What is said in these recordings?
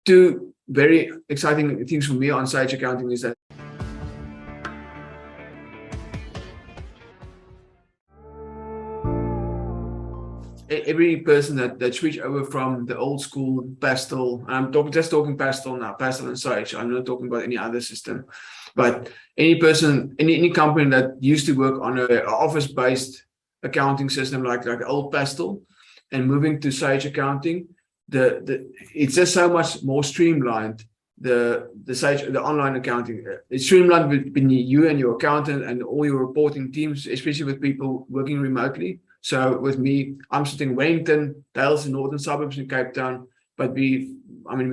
Two very exciting things for me on Sage Accounting is that every person that switched over from the old school Pastel, and I'm just talking Pastel now, Pastel and Sage, I'm not talking about any other system, but any person, any company that used to work on an office-based accounting system like old Pastel and moving to Sage Accounting, it's just so much more streamlined. The online accounting, it's streamlined between you and your accountant and all your reporting teams, especially with people working remotely. So with me, I'm sitting in Wellington, Dale's the northern suburbs in Cape Town, but we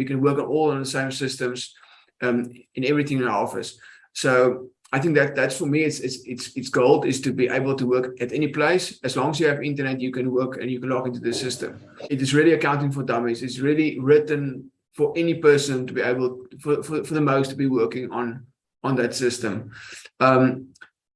can work all on the same systems, in everything in our office. So I think that's for me, it's gold, is to be able to work at any place. As long as you have internet, you can work and you can log into the system. It is really accounting for dummies. It's really written for any person to be able, for the most, to be working on that system.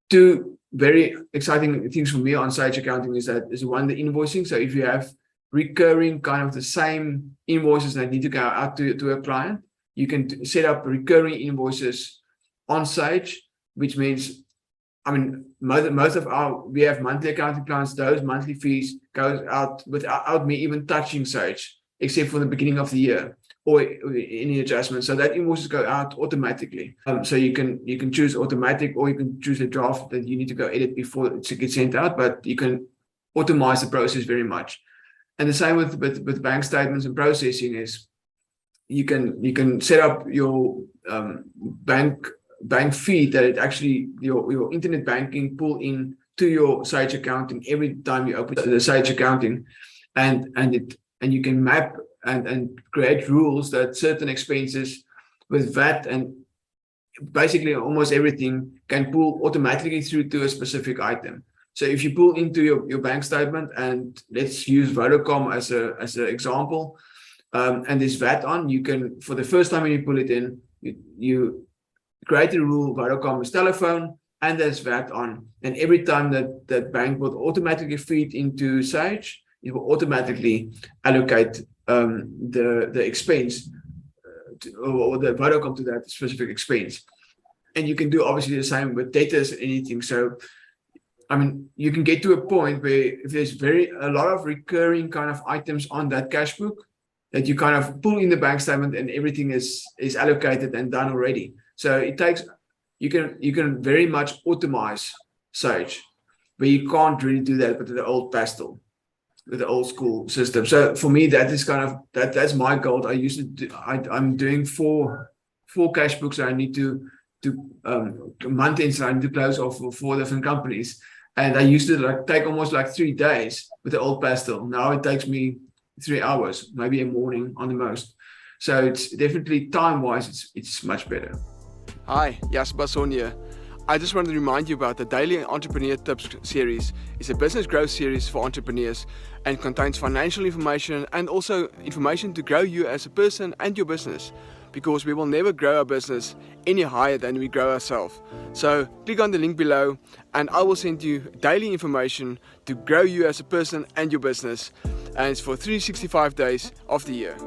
Two very exciting things for me on Sage Accounting is one, the invoicing. So if you have recurring kind of the same invoices that need to go out to a client, you can set up recurring invoices on Sage, which means, most of we have monthly accounting clients. Those monthly fees goes out without me even touching Sage, except for the beginning of the year or any adjustments. So that invoices go out automatically. So you can choose automatic, or you can choose a draft that you need to go edit before it gets sent out, but you can automate the process very much. And the same with bank statements and processing is you can set up your bank feed that it actually your internet banking pull in to your Sage Accounting every time you open the Sage Accounting, and you can map and create rules that certain expenses with VAT and basically almost everything can pull automatically through to a specific item. So if you pull into your bank statement, and let's use Vodacom as an example, and there's VAT on, you can, for the first time when you pull it in, you create a rule, Vodacom is telephone, and there's VAT on. And every time that bank will automatically feed into Sage, it will automatically allocate the expense or the Vodacom to that specific expense. And you can do obviously the same with debtors and anything. So you can get to a point where if there's a lot of recurring kind of items on that cash book, that you kind of pull in the bank statement and everything is allocated and done already. So it takes, you can very much automate Sage, but you can't really do that with the old Pastel, with the old school system. So for me, that is kind of that's my goal. I'm doing four cash books. I need to month ends. I need to close off for 4 different companies, and I used to take almost 3 days with the old Pastel. Now it takes me 3 hours, maybe a morning on the most. So it's definitely time-wise, it's much better. Hi, Jasper Basson here. I just wanted to remind you about the Daily Entrepreneur Tips series. It's a business growth series for entrepreneurs and contains financial information and also information to grow you as a person and your business, because we will never grow our business any higher than we grow ourselves. So click on the link below and I will send you daily information to grow you as a person and your business, and it's for 365 days of the year.